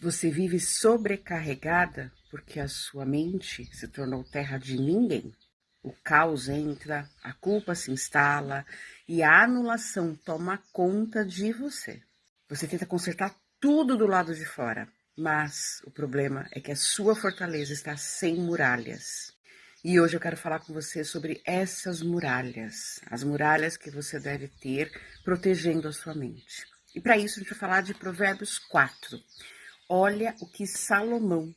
Você vive sobrecarregada porque a sua mente se tornou terra de ninguém. O caos entra, a culpa se instala e a anulação toma conta de você. Você tenta consertar tudo do lado de fora, mas o problema é que a sua fortaleza está sem muralhas. E hoje eu quero falar com você sobre essas muralhas, as muralhas que você deve ter protegendo a sua mente. E para isso a gente vai falar de Provérbios 4. Olha o que Salomão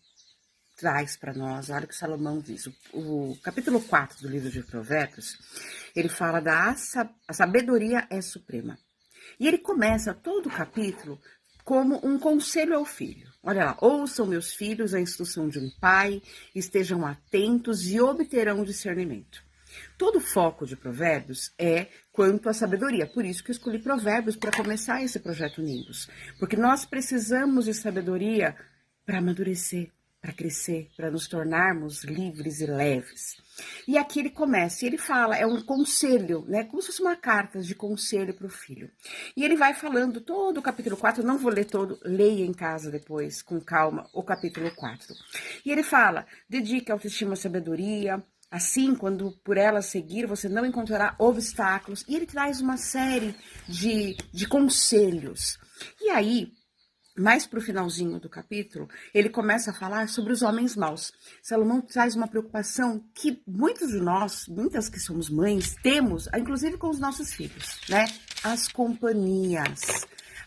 traz para nós, olha o que Salomão diz. O capítulo 4 do livro de Provérbios, ele fala a sabedoria é suprema. E ele começa todo o capítulo como um conselho ao filho. Olha lá, ouçam meus filhos a instrução de um pai, estejam atentos e obterão discernimento. Todo o foco de Provérbios é quanto à sabedoria. Por isso que eu escolhi Provérbios para começar esse projeto Nimbus. Porque nós precisamos de sabedoria para amadurecer, para crescer, para nos tornarmos livres e leves. E aqui ele começa, e ele fala, é um conselho, né? Como se fosse uma carta de conselho para o filho. E ele vai falando todo o capítulo 4, eu não vou ler todo, leia em casa depois, com calma, o capítulo 4. E ele fala, dedique a autoestima e sabedoria. Assim, quando por ela seguir, você não encontrará obstáculos. E ele traz uma série de conselhos. E aí, mais para o finalzinho do capítulo, ele começa a falar sobre os homens maus. Salomão traz uma preocupação que muitos de nós, muitas que somos mães, temos, inclusive com os nossos filhos, né? As companhias.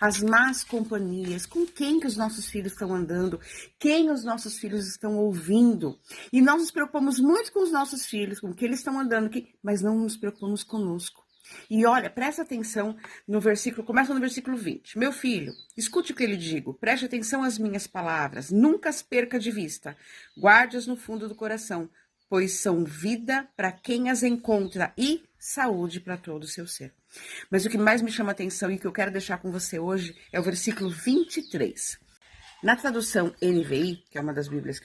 As más companhias, com quem que os nossos filhos estão andando, quem os nossos filhos estão ouvindo. E nós nos preocupamos muito com os nossos filhos, com o que eles estão andando, mas não nos preocupamos conosco. E olha, presta atenção no versículo, começa no versículo 20. Meu filho, escute o que eu lhe digo, preste atenção às minhas palavras, nunca as perca de vista, guarde-as no fundo do coração, pois são vida para quem as encontra e saúde para todo o seu ser. Mas o que mais me chama a atenção e que eu quero deixar com você hoje é o versículo 23. Na tradução NVI, que é uma das Bíblias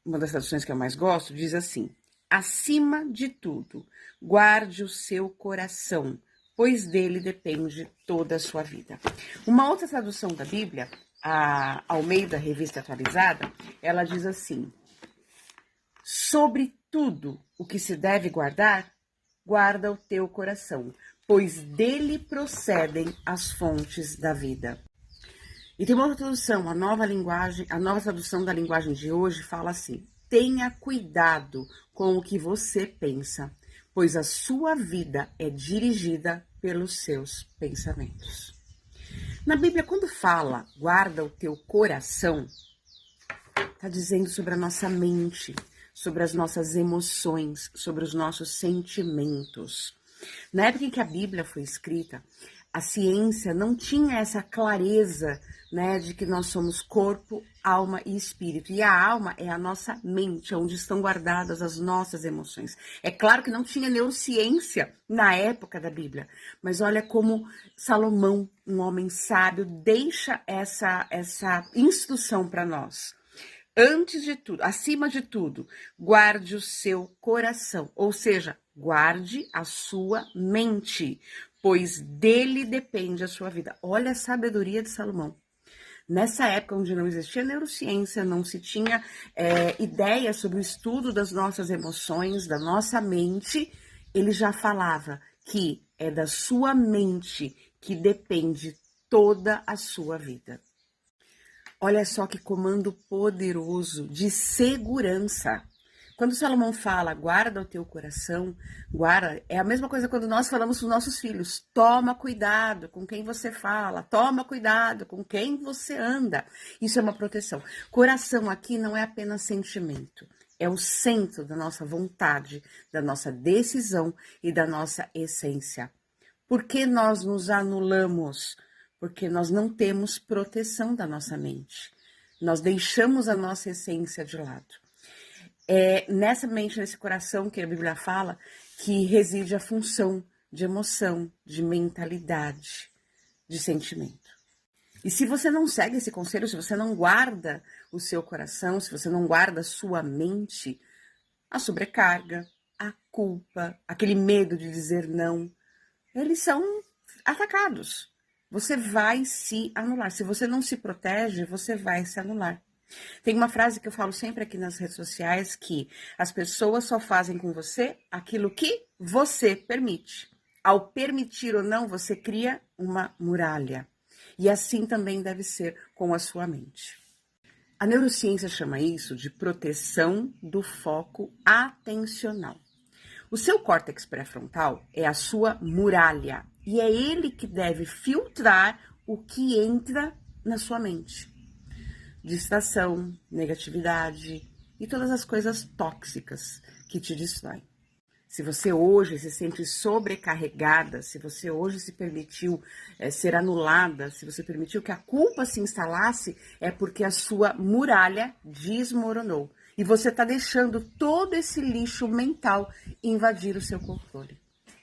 uma das traduções que eu mais gosto, diz assim: acima de tudo, guarde o seu coração, pois dele depende toda a sua vida. Uma outra tradução da Bíblia, a Almeida Revista Atualizada, ela diz assim: sobre tudo o que se deve guardar, guarda o teu coração, pois dele procedem as fontes da vida. E tem uma outra tradução, a nova tradução da linguagem de hoje fala assim: tenha cuidado com o que você pensa, pois a sua vida é dirigida pelos seus pensamentos. Na Bíblia, quando fala guarda o teu coração, está dizendo sobre a nossa mente, sobre as nossas emoções, sobre os nossos sentimentos. Na época em que a Bíblia foi escrita, a ciência não tinha essa clareza, né, de que nós somos corpo, alma e espírito. E a alma é a nossa mente, onde estão guardadas as nossas emoções. É claro que não tinha neurociência na época da Bíblia, mas olha como Salomão, um homem sábio, deixa essa instrução para nós. Antes de tudo, acima de tudo, guarde o seu coração, ou seja, guarde a sua mente, pois dele depende a sua vida. Olha a sabedoria de Salomão. Nessa época onde não existia neurociência, não se tinha ideia sobre o estudo das nossas emoções, da nossa mente, ele já falava que é da sua mente que depende toda a sua vida. Olha só que comando poderoso de segurança. Quando Salomão fala, guarda o teu coração, guarda, é a mesma coisa quando nós falamos para os nossos filhos, toma cuidado com quem você fala, toma cuidado com quem você anda. Isso é uma proteção. Coração aqui não é apenas sentimento, é o centro da nossa vontade, da nossa decisão e da nossa essência. Por que nós nos anulamos? Porque nós não temos proteção da nossa mente. Nós deixamos a nossa essência de lado. É nessa mente, nesse coração que a Bíblia fala, que reside a função de emoção, de mentalidade, de sentimento. E se você não segue esse conselho, se você não guarda o seu coração, se você não guarda a sua mente, a sobrecarga, a culpa, aquele medo de dizer não, eles são atacados. você vai se anular. Se você não se protege, você vai se anular. Tem uma frase que eu falo sempre aqui nas redes sociais, que as pessoas só fazem com você aquilo que você permite. Ao permitir ou não, você cria uma muralha. E assim também deve ser com a sua mente. A neurociência chama isso de proteção do foco atencional. O seu córtex pré-frontal é a sua muralha e é ele que deve filtrar o que entra na sua mente. Distração, negatividade e todas as coisas tóxicas que te destroem. Se você hoje se sente sobrecarregada, se você hoje se permitiu ser anulada, se você permitiu que a culpa se instalasse, é porque a sua muralha desmoronou. E você está deixando todo esse lixo mental invadir o seu controle.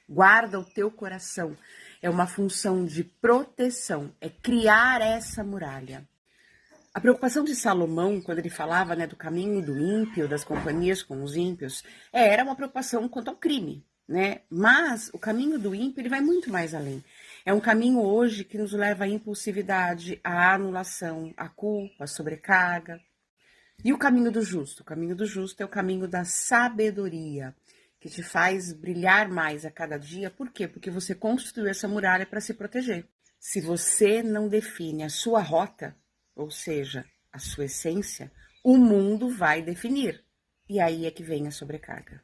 Guarda o teu coração. É uma função de proteção, é criar essa muralha. A preocupação de Salomão, quando ele falava, né, do caminho do ímpio, das companhias com os ímpios, era uma preocupação quanto ao crime, né? Mas o caminho do ímpio, ele vai muito mais além. É um caminho hoje que nos leva à impulsividade, à anulação, à culpa, à sobrecarga. E o caminho do justo? O caminho do justo é o caminho da sabedoria, que te faz brilhar mais a cada dia. Por quê? Porque você construiu essa muralha para se proteger. Se você não define a sua rota, ou seja, a sua essência, o mundo vai definir. E aí é que vem a sobrecarga.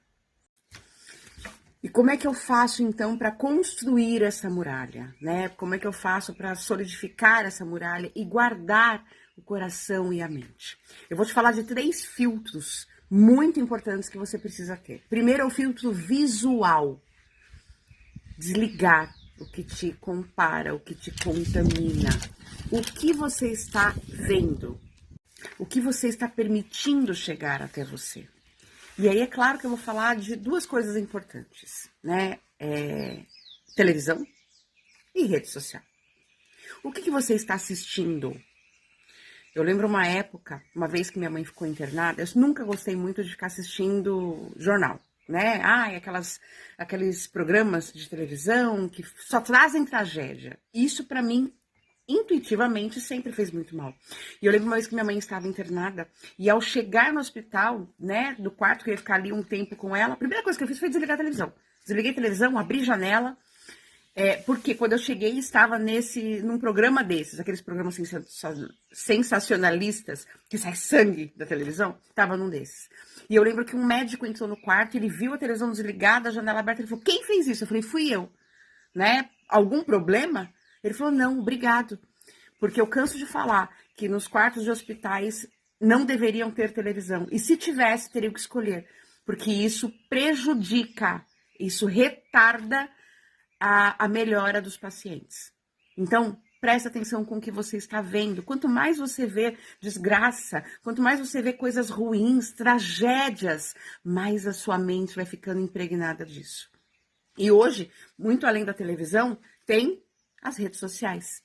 E como é que eu faço, então, para construir essa muralha, né? Como é que eu faço para solidificar essa muralha e guardar o coração e a mente? Eu vou te falar de 3 filtros muito importantes que você precisa ter. Primeiro é o filtro visual. Desligar o que te compara, o que te contamina. O que você está vendo? O que você está permitindo chegar até você? E aí é claro que eu vou falar de 2 coisas importantes, né? Televisão e rede social. O que você está assistindo? Eu lembro uma época, uma vez que minha mãe ficou internada, eu nunca gostei muito de ficar assistindo jornal, né? Aqueles programas de televisão que só trazem tragédia. Isso para mim, intuitivamente, sempre fez muito mal. E eu lembro uma vez que minha mãe estava internada e ao chegar no hospital, né, do quarto que eu ia ficar ali um tempo com ela, a primeira coisa que eu fiz foi desligar a televisão. Desliguei a televisão, abri janela, porque quando eu cheguei estava num programa desses, aqueles programas sensacionalistas que sai sangue da televisão, estava num desses. E eu lembro que um médico entrou no quarto, ele viu a televisão desligada, a janela aberta, ele falou, quem fez isso? Eu falei, fui eu, né? Algum problema? Ele falou, não, obrigado. Porque eu canso de falar que nos quartos de hospitais não deveriam ter televisão. E se tivesse, teriam que escolher. Porque isso prejudica, isso retarda a melhora dos pacientes. Então, presta atenção com o que você está vendo. Quanto mais você vê desgraça, quanto mais você vê coisas ruins, tragédias, mais a sua mente vai ficando impregnada disso. E hoje, muito além da televisão, tem as redes sociais.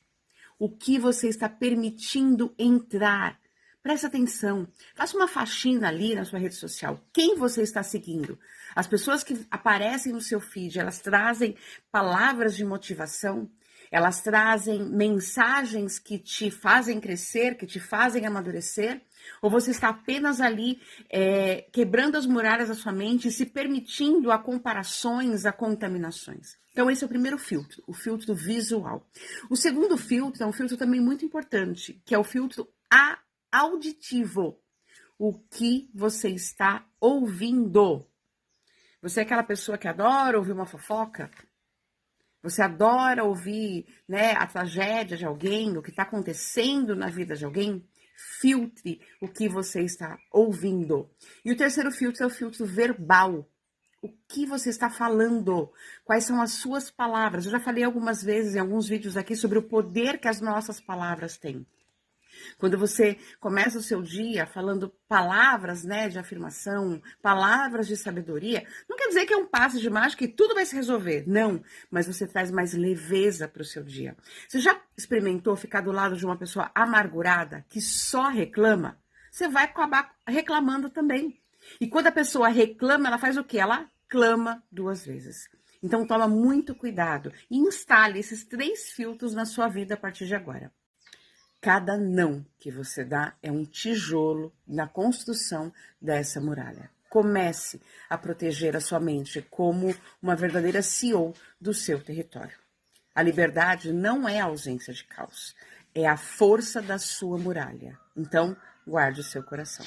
O que você está permitindo entrar? Presta atenção. Faça uma faxina ali na sua rede social. Quem você está seguindo? As pessoas que aparecem no seu feed, elas trazem palavras de motivação, elas trazem mensagens que te fazem crescer, que te fazem amadurecer, ou você está apenas ali quebrando as muralhas da sua mente e se permitindo a comparações, a contaminações. Então esse é o primeiro filtro, o filtro visual. O segundo filtro é um filtro também muito importante, que é o filtro auditivo. O que você está ouvindo? Você é aquela pessoa que adora ouvir uma fofoca? Você adora ouvir, né, a tragédia de alguém, o que está acontecendo na vida de alguém? Filtre o que você está ouvindo. E o terceiro filtro é o filtro verbal. O que você está falando? Quais são as suas palavras? Eu já falei algumas vezes em alguns vídeos aqui sobre o poder que as nossas palavras têm. Quando você começa o seu dia falando palavras, né, de afirmação, palavras de sabedoria, não quer dizer que é um passe de mágica e tudo vai se resolver. Não, mas você traz mais leveza para o seu dia. Você já experimentou ficar do lado de uma pessoa amargurada, que só reclama? Você vai acabar reclamando também. E quando a pessoa reclama, ela faz o quê? Ela clama 2 vezes. Então toma muito cuidado e instale esses 3 filtros na sua vida a partir de agora. Cada não que você dá é um tijolo na construção dessa muralha. Comece a proteger a sua mente como uma verdadeira CEO do seu território. A liberdade não é a ausência de caos, é a força da sua muralha. Então, guarde o seu coração.